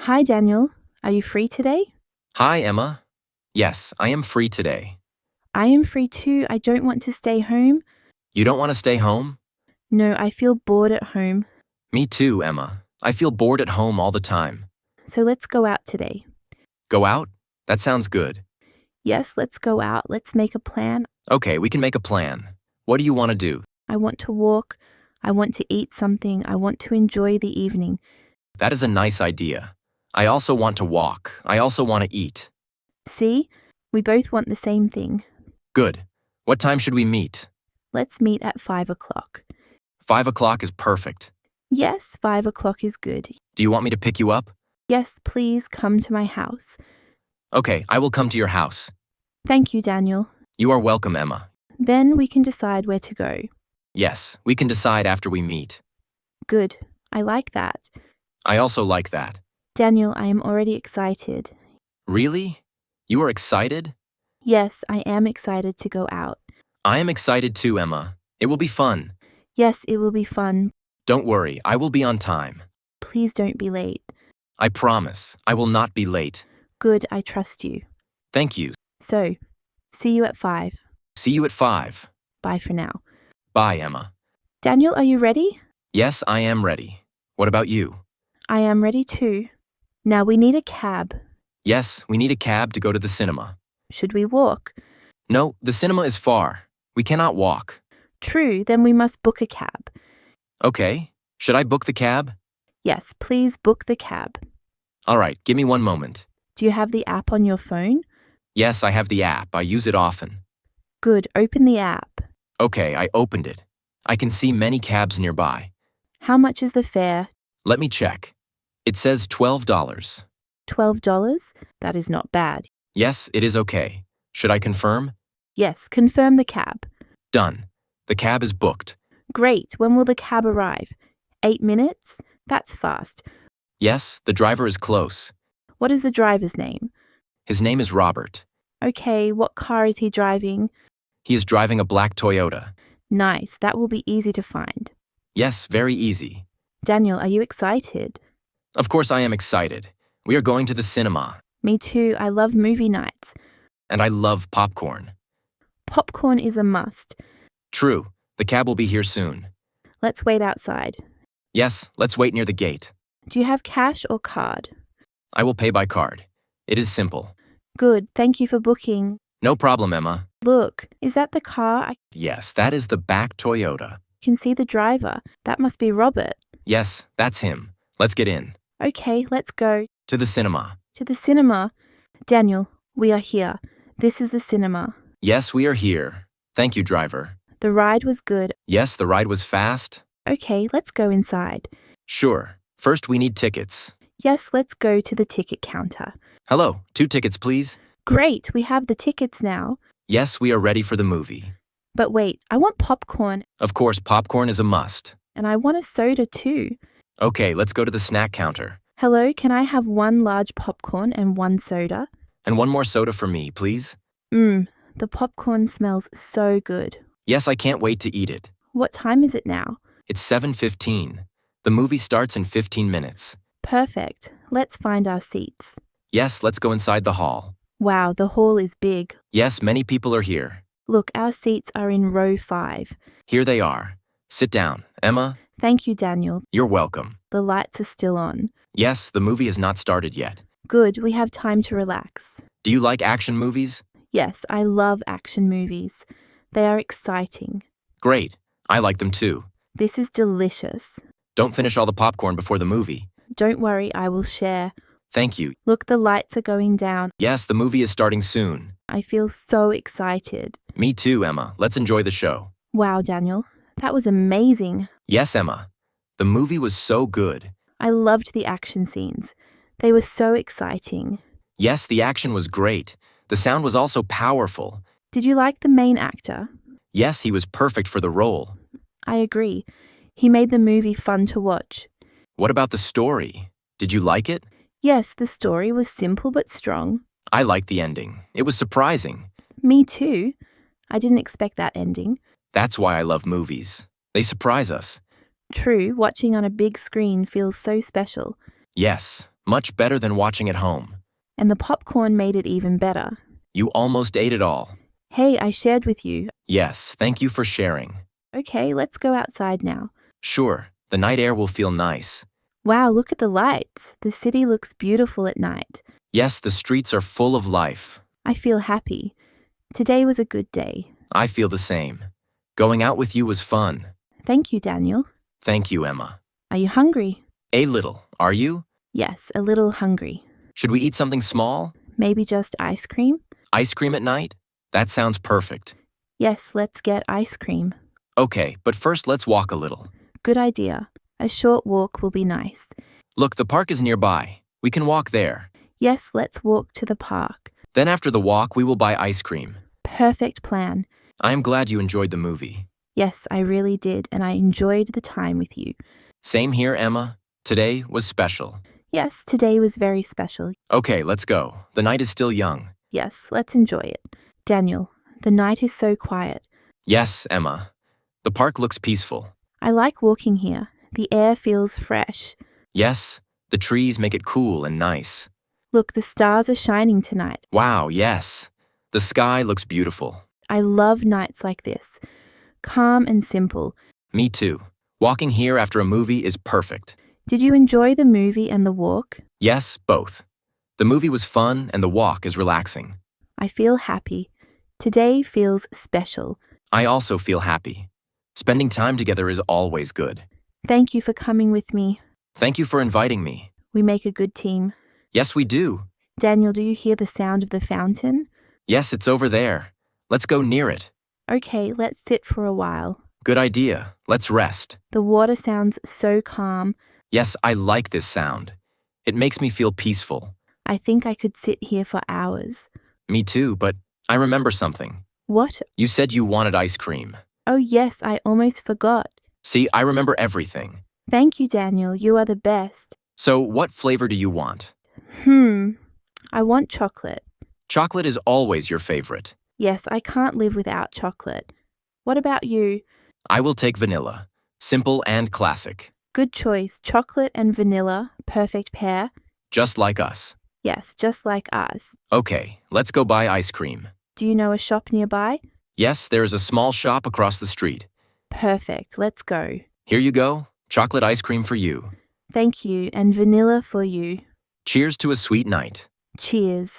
Hi, Daniel. Are you free today? Hi, Emma. Yes, I am free today. I am free too. I don't want to stay home. You don't want to stay home? No, I feel bored at home. Me too, Emma. I feel bored at home all the time. So let's go out today. Go out? That sounds good. Yes, let's go out. Let's make a plan. Okay, we can make a plan. What do you want to do? I want to walk. I want to eat something. I want to enjoy the evening. That is a nice idea. I also want to walk. I also want to eat. See? We both want the same thing. Good. What time should we meet? Let's meet at 5 o'clock. 5 o'clock is perfect. Yes, 5 o'clock is good. Do you want me to pick you up? Yes, please come to my house. Okay, I will come to your house. Thank you, Daniel. You are welcome, Emma. Then we can decide where to go. Yes, we can decide after we meet. Good. I like that. I also like that. Daniel, I am already excited. Really? You are excited? Yes, I am excited to go out. I am excited too, Emma. It will be fun. Yes, it will be fun. Don't worry, I will be on time. Please don't be late. I promise, I will not be late. Good, I trust you. Thank you. So, see you at 5. See you at 5. Bye for now. Bye, Emma. Daniel, are you ready? Yes, I am ready. What about you? I am ready too. Now we need a cab. Yes, we need a cab to go to the cinema. Should we walk? No, the cinema is far. We cannot walk. True, then we must book a cab. Okay, should I book the cab? Yes, please book the cab. All right, give me one moment. Do you have the app on your phone? Yes, I have the app. I use it often. Good, open the app. Okay, I opened it. I can see many cabs nearby. How much is the fare? Let me check. It says $12. $12? That is not bad. Yes, it is okay. Should I confirm? Yes, confirm the cab. Done. The cab is booked. Great, when will the cab arrive? 8 minutes? That's fast. Yes, the driver is close. What is the driver's name? His name is Robert. Okay, what car is he driving? He is driving a black Toyota. Nice, that will be easy to find. Yes, very easy. Daniel, are you excited? Of course I am excited. We are going to the cinema. Me too, I love movie nights. And I love popcorn. Popcorn is a must. True, the cab will be here soon. Let's wait outside. Yes, let's wait near the gate. Do you have cash or card? I will pay by card. It is simple. Good, thank you for booking. No problem, Emma. Look, is that the car? I Yes, that is the back Toyota. can see the driver. That must be Robert. Yes, that's him. Let's get in. Okay, let's go. To the cinema. To the cinema. Daniel, we are here. This is the cinema. Yes, we are here. Thank you, driver. The ride was good. Yes, the ride was fast. Okay, let's go inside. Sure. First, we need tickets. Yes, let's go to the ticket counter. Hello, 2 tickets, please. Great, we have the tickets now. Yes, we are ready for the movie. But wait, I want popcorn Of course, popcorn is a must. and I want a soda too. Okay, let's go to the snack counter. Hello, can I have 1 large popcorn and 1 soda? And 1 more soda for me, please. The popcorn smells so good. Yes, I can't wait to eat it. What time is it now? It's 7:15. The movie starts in 15 minutes. Perfect. Let's find our seats. Yes, let's go inside the hall. Wow, the hall is big. Yes, many people are here. Look, our seats are in row 5. Here they are. Sit down. Emma, Thank you, Daniel. you're welcome. The lights are still on. Yes, the movie has not started yet. Good, we have time to relax. Do you like action movies? Yes, I love action movies. They are exciting. Great. I like them too. This is delicious. Don't finish all the popcorn before the movie. Don't worry, I will share. Thank you. Look, the lights are going down. Yes, the movie is starting soon. I feel so excited. Me too, Emma. Let's enjoy the show. Wow, Daniel, that was amazing. Yes, Emma. The movie was so good. I loved the action scenes. They were so exciting. Yes, the action was great. The sound was also powerful. Did you like the main actor? Yes, he was perfect for the role. I agree. He made the movie fun to watch. What about the story? Did you like it? Yes, the story was simple but strong. I liked the ending. It was surprising. Me too. I didn't expect that ending. That's why I love movies. They surprise us. True, watching on a big screen feels so special. Yes, Much better than watching at home. And the popcorn made it even better. You almost ate it all. Hey, I shared with you. Yes, thank you for sharing. Okay, let's go outside now. Sure, the night air will feel nice. Wow, look at the lights. The city looks beautiful at night. Yes, the streets are full of life. I feel happy. Today was a good day. I feel the same. Going out with you was fun. Thank you, Daniel. Thank you, Emma. Are you hungry? A little, are you? Yes, a little hungry. Should we eat something small? Maybe just ice cream? Ice cream at night? That sounds perfect. Yes, let's get ice cream. Okay, but first let's walk a little. Good idea. A short walk will be nice. Look, the park is nearby. We can walk there. Yes, let's walk to the park. Then after the walk, we will buy ice cream. Perfect plan. I am glad you enjoyed the movie. Yes, I really did, and I enjoyed the time with you. Same here, Emma. Today was special. Yes, today was very special. Okay, let's go. The night is still young. Yes, let's enjoy it. Daniel, the night is so quiet. Yes, Emma. The park looks peaceful. I like walking here. The air feels fresh. Yes, the trees make it cool and nice. Look, the stars are shining tonight. Wow, yes. The sky looks beautiful. I love nights like this. Calm and simple. Me too. Walking here after a movie is perfect. Did you enjoy the movie and the walk? Yes, both. The movie was fun and the walk is relaxing. I feel happy. Today feels special. I also feel happy. Spending time together is always good. Thank you for coming with me. Thank you for inviting me. We make a good team. Yes, we do. Daniel, do you hear the sound of the fountain? Yes, it's over there. Let's go near it. Okay, let's sit for a while. Good idea. Let's rest. The water sounds so calm. Yes, I like this sound. It makes me feel peaceful. I think I could sit here for hours. Me too, but I remember something. What? You said you wanted ice cream. Oh yes, I almost forgot. See, I remember everything. Thank you, Daniel. You are the best. So, what flavor do you want? I want chocolate. Chocolate is always your favorite. Yes, I can't live without chocolate. What about you? I will take vanilla. Simple and classic. Good choice. Chocolate and vanilla, perfect pair. Just like us. Yes, just like us. Okay, let's go buy ice cream. Do you know a shop nearby? Yes, there is a small shop across the street. Perfect. Let's go. Here you go. Chocolate ice cream for you. Thank you, and vanilla for you. Cheers to a sweet night. Cheers.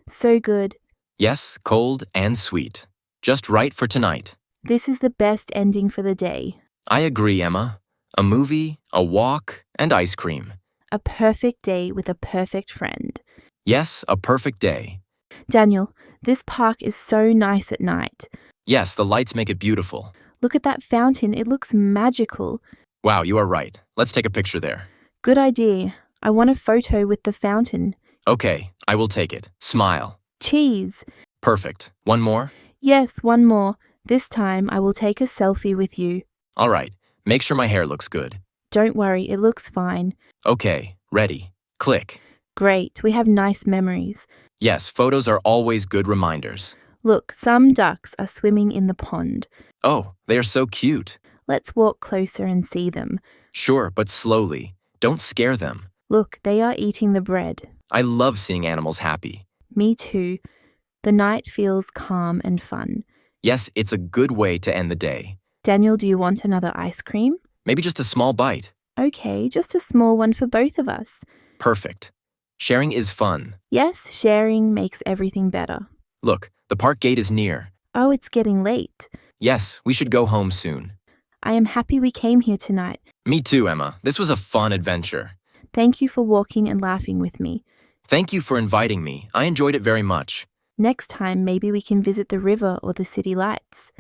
So good. Yes, cold and sweet. Just right for tonight. This is the best ending for the day. I agree, Emma. A movie, a walk, and ice cream. A perfect day with a perfect friend. Yes, a perfect day. Daniel, this park is so nice at night. Yes, the lights make it beautiful. Look at that fountain. It looks magical. Wow, you are right. Let's take a picture there. Good idea. I want a photo with the fountain. Okay, I will take it. Smile. Cheese. Perfect. One more? Yes, one more. This time I will take a selfie with you. All right. Make sure my hair looks good. Don't worry, it looks fine. Okay, ready. Click. Great, we have nice memories. Yes, photos are always good reminders. Look, some ducks are swimming in the pond. Oh, they are so cute. Let's walk closer and see them. Sure, but slowly. Don't scare them. Look, they are eating the bread. I love seeing animals happy. Me too. The night feels calm and fun. Yes, it's a good way to end the day. Daniel, do you want another ice cream? Maybe just a small bite. Okay, just a small one for both of us. Perfect. Sharing is fun. Yes, sharing makes everything better. Look, the park gate is near. Oh, it's getting late. Yes, we should go home soon. I am happy we came here tonight. Me too, Emma. This was a fun adventure. Thank you for walking and laughing with me. Thank you for inviting me. I enjoyed it very much. Next time, maybe we can visit the river or the city lights.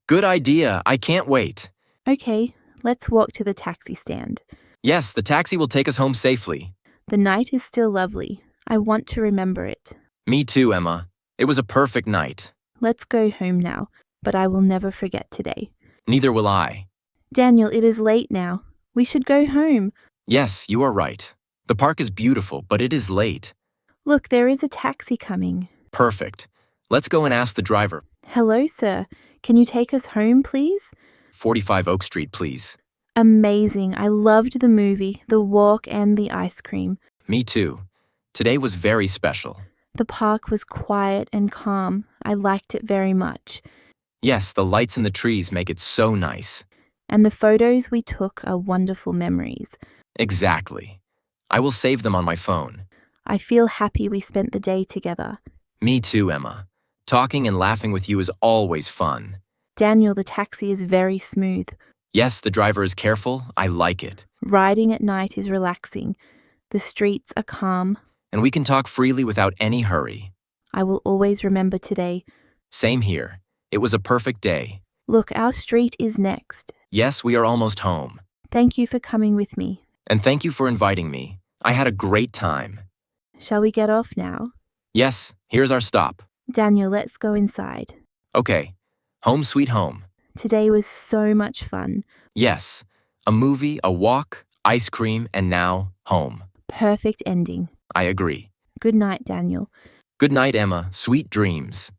Good idea. I can't wait. Okay, let's walk to the taxi stand. Yes, the taxi will take us home safely. The night is still lovely. I want to remember it. Me too, Emma. It was a perfect night. Let's go home now, but I will never forget today. Neither will I. Daniel, it is late now. We should go home. Yes, you are right. The park is beautiful, but it is late. Look, there is a taxi coming. Perfect. Let's go and ask the driver. Hello, sir. Can you take us home, please? 45 Oak Street, please. Amazing. I loved the movie, the walk, and the ice cream. Me too. Today was very special. The park was quiet and calm. I liked it very much. Yes, the lights and the trees make it so nice. And the photos we took are wonderful memories. Exactly. I will save them on my phone. I feel happy we spent the day together. Me too, Emma. Talking and laughing with you is always fun. Daniel, the taxi is very smooth. Yes, the driver is careful. I like it. Riding at night is relaxing. The streets are calm. And we can talk freely without any hurry. I will always remember today. Same here. It was a perfect day. Look, our street is next. Yes, we are almost home. Thank you for coming with me. And thank you for inviting me. I had a great time. Shall we get off now? Yes, here's our stop. Daniel, let's go inside. Okay, home sweet home. Today was so much fun. Yes, a movie, a walk, ice cream, and now home. Perfect ending. I agree. Good night, Daniel. Good night, Emma. Sweet dreams.